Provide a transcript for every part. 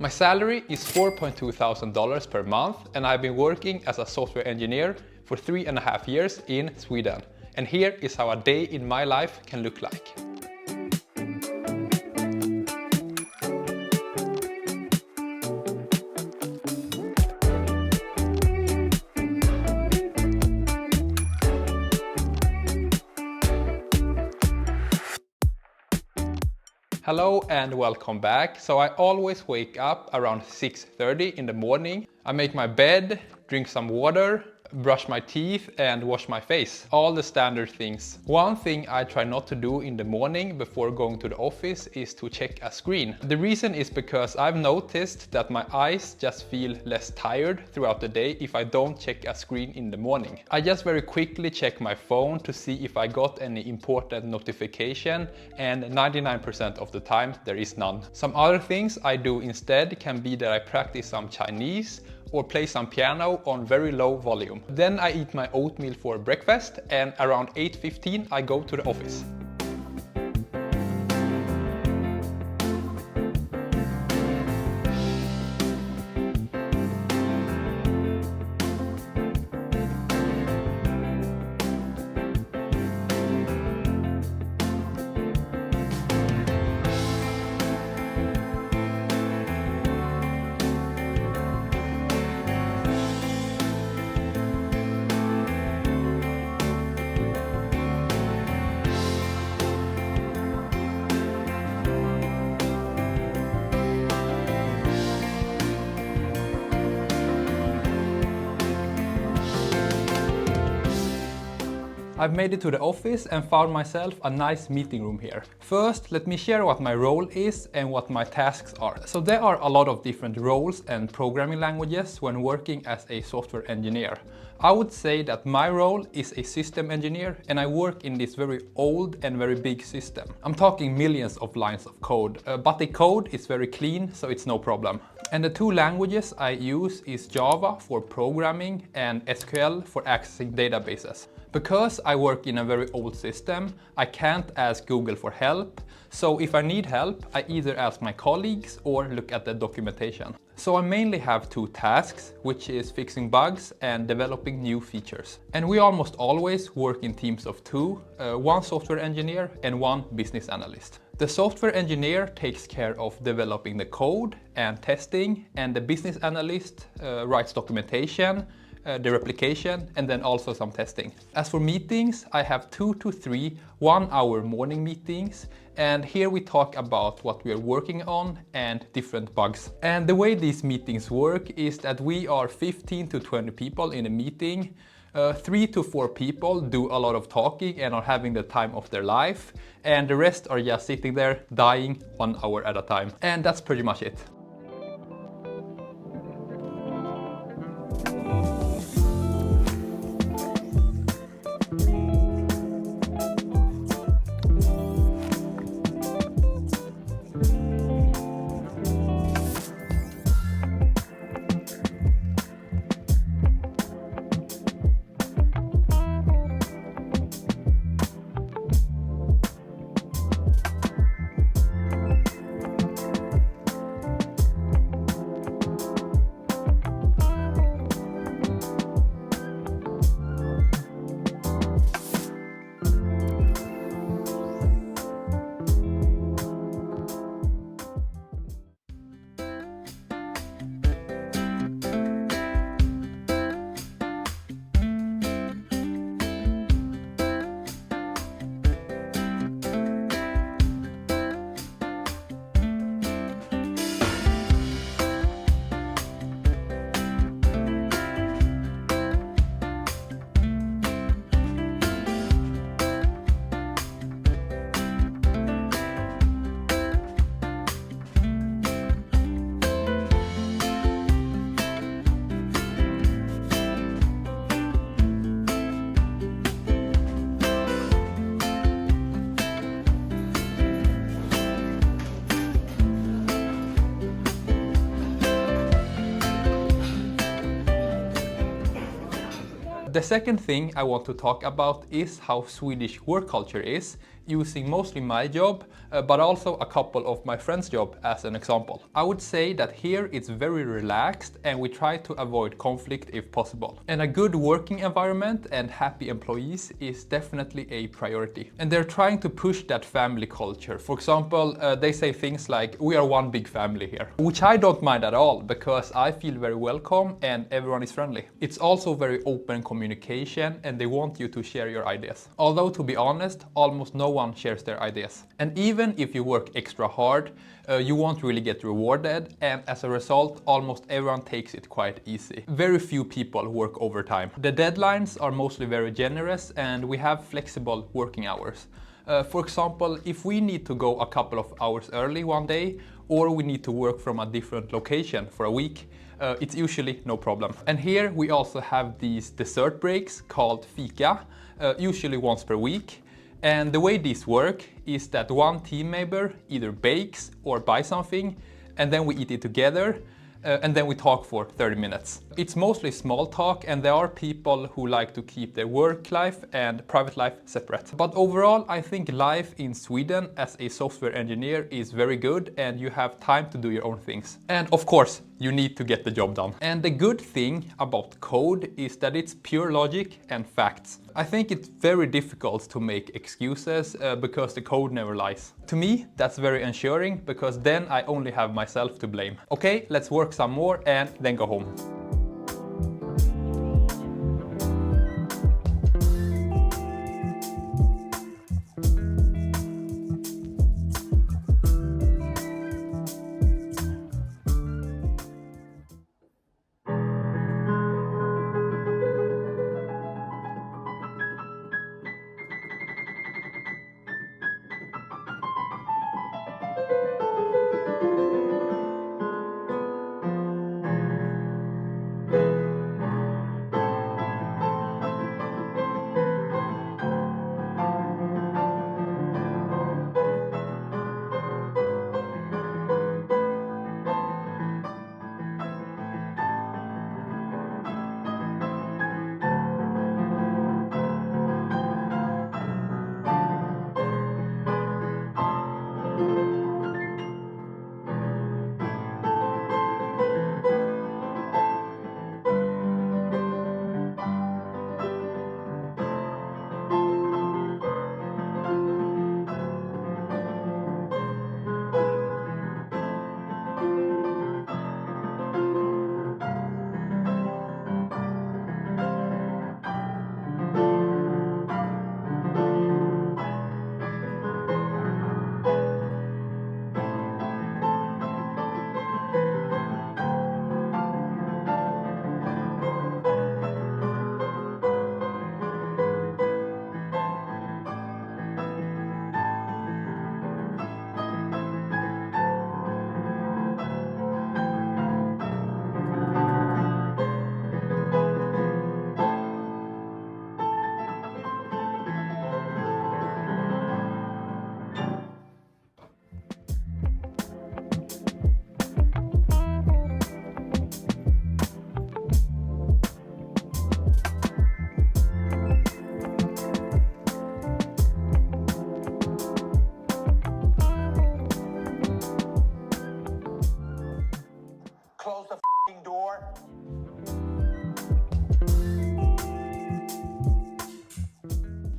My salary is $4,200 per month, and I've been working as a software engineer for 3.5 years in Sweden. And here is how a day in my life can look like. Hello and welcome back. So I always wake up around 6:30 in the morning. I make my bed, drink some water, brush my teeth and wash my face. All the standard things. One thing I try not to do in the morning before going to the office is to check a screen. The reason is because I've noticed that my eyes just feel less tired throughout the day if I don't check a screen in the morning. I just very quickly check my phone to see if I got any important notification, and 99% of the time there is none. Some other things I do instead can be that I practice some Chinese or play some piano on very low volume. Then I eat my oatmeal for breakfast, and around 8:15 I go to the office. I've made it to the office and found myself a nice meeting room here. First, let me share what my role is and what my tasks are. So there are a lot of different roles and programming languages when working as a software engineer. I would say that my role is a system engineer, and I work in this very old and very big system. I'm talking millions of lines of code, but the code is very clean, so it's no problem. And the two languages I use is Java for programming and SQL for accessing databases. Because I work in a very old system, I can't ask Google for help, so if I need help, I either ask my colleagues or look at the documentation. So I mainly have two tasks, which is fixing bugs and developing new features. And we almost always work in teams of two, one software engineer and one business analyst. The software engineer takes care of developing the code and testing, and the business analyst writes documentation, the replication, and then also some testing. As for meetings, I have 2 to 3 one-hour morning meetings, and here we talk about what we are working on and different bugs. And the way these meetings work is that we are 15 to 20 people in a meeting. 3 to 4 people do a lot of talking and are having the time of their life, and the rest are just sitting there dying 1 hour at a time. And that's pretty much it. The second thing I want to talk about is how Swedish work culture is using mostly my job, but also a couple of my friends' job as an example. I would say that here it's very relaxed and we try to avoid conflict if possible. And a good working environment and happy employees is definitely a priority. And they're trying to push that family culture. For example, they say things like, we are one big family here, which I don't mind at all because I feel very welcome and everyone is friendly. It's also very open communication and they want you to share your ideas. Although to be honest, almost no one shares their ideas. And even if you work extra hard, you won't really get rewarded, and as a result, almost everyone takes it quite easy. Very few people work overtime. The deadlines are mostly very generous and we have flexible working hours. For example, if we need to go a couple of hours early one day, or we need to work from a different location for a week, it's usually no problem. And here we also have these dessert breaks called fika, usually once per week. And the way these work is that one team member either bakes or buys something, and then we eat it together, and then we talk for 30 minutes. It's mostly small talk, and there are people who like to keep their work life and private life separate. But overall, I think life in Sweden as a software engineer is very good, and you have time to do your own things. And of course, you need to get the job done. And the good thing about code is that it's pure logic and facts. I think it's very difficult to make excuses because the code never lies. To me, that's very ensuring because then I only have myself to blame. Okay, let's work some more and then go home.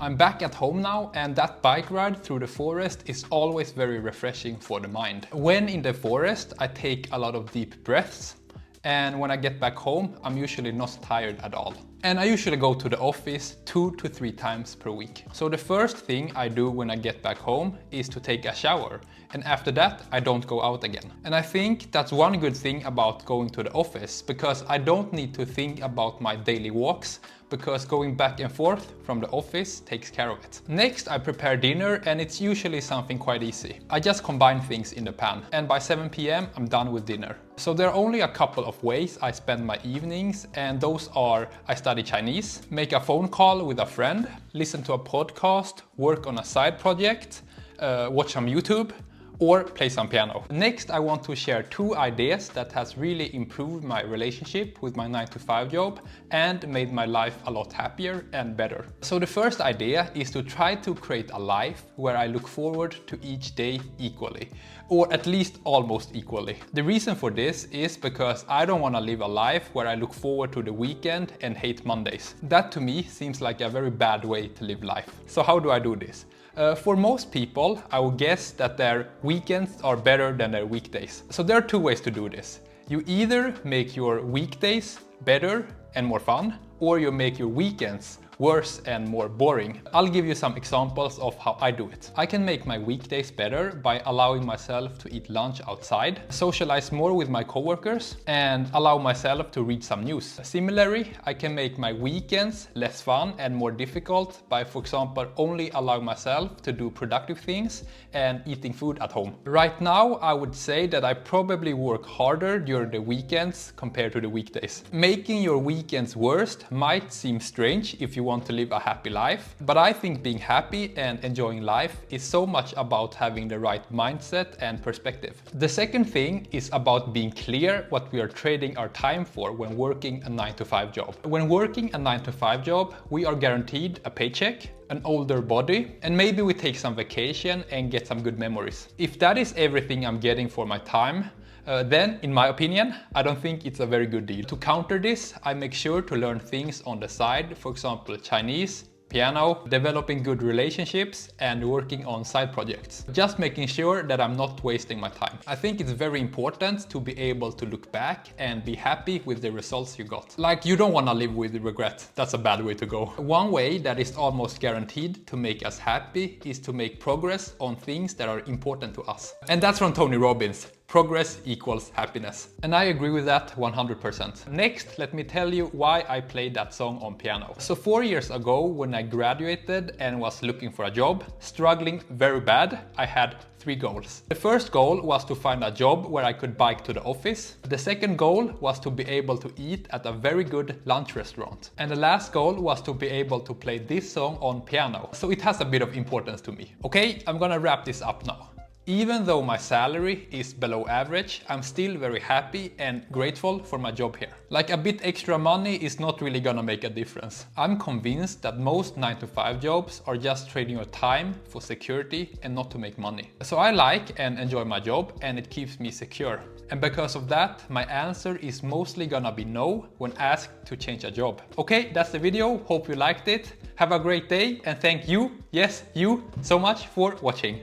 I'm back at home now, and that bike ride through the forest is always very refreshing for the mind. When in the forest, I take a lot of deep breaths, and when I get back home, I'm usually not tired at all. And I usually go to the office 2 to 3 times per week. So the first thing I do when I get back home is to take a shower. And after that, I don't go out again. And I think that's one good thing about going to the office, because I don't need to think about my daily walks, because going back and forth from the office takes care of it. Next, I prepare dinner, and it's usually something quite easy. I just combine things in the pan, and by 7 p.m. I'm done with dinner. So there are only a couple of ways I spend my evenings, and those are I study Chinese, make a phone call with a friend, listen to a podcast, work on a side project, watch some YouTube, or play some piano. Next, I want to share 2 ideas that has really improved my relationship with my 9-to-5 job and made my life a lot happier and better. So the first idea is to try to create a life where I look forward to each day equally, or at least almost equally. The reason for this is because I don't want to live a life where I look forward to the weekend and hate Mondays. That to me seems like a very bad way to live life. So how do I do this? For most people, I would guess that their weekends are better than their weekdays. So there are 2 ways to do this. You either make your weekdays better and more fun, or you make your weekends worse and more boring. I'll give you some examples of how I do it. I can make my weekdays better by allowing myself to eat lunch outside, socialize more with my coworkers, and allow myself to read some news. Similarly, I can make my weekends less fun and more difficult by, for example, only allowing myself to do productive things and eating food at home. Right now, I would say that I probably work harder during the weekends compared to the weekdays. Making your weekends worst might seem strange if you want to live a happy life, but I think being happy and enjoying life is so much about having the right mindset and perspective. The second thing is about being clear what we are trading our time for when working a 9-to-5 job. When working a 9-to-5 job, we are guaranteed a paycheck, an older body, and maybe we take some vacation and get some good memories. If that is everything I'm getting for my time, then, in my opinion, I don't think it's a very good deal. To counter this, I make sure to learn things on the side, for example, Chinese, piano, developing good relationships, and working on side projects. Just making sure that I'm not wasting my time. I think it's very important to be able to look back and be happy with the results you got. Like, you don't want to live with regret. That's a bad way to go. One way that is almost guaranteed to make us happy is to make progress on things that are important to us. And that's from Tony Robbins. Progress equals happiness. And I agree with that 100%. Next, let me tell you why I played that song on piano. So 4 years ago, when I graduated and was looking for a job, struggling very bad, I had 3 goals. The first goal was to find a job where I could bike to the office. The second goal was to be able to eat at a very good lunch restaurant. And the last goal was to be able to play this song on piano. So it has a bit of importance to me. Okay, I'm gonna wrap this up now. Even though my salary is below average, I'm still very happy and grateful for my job here. Like, a bit extra money is not really gonna make a difference. I'm convinced that most 9-to-5 jobs are just trading your time for security and not to make money. So I like and enjoy my job, and it keeps me secure. And because of that, my answer is mostly gonna be no when asked to change a job. Okay, that's the video. Hope you liked it. Have a great day, and thank you, yes, you, so much for watching.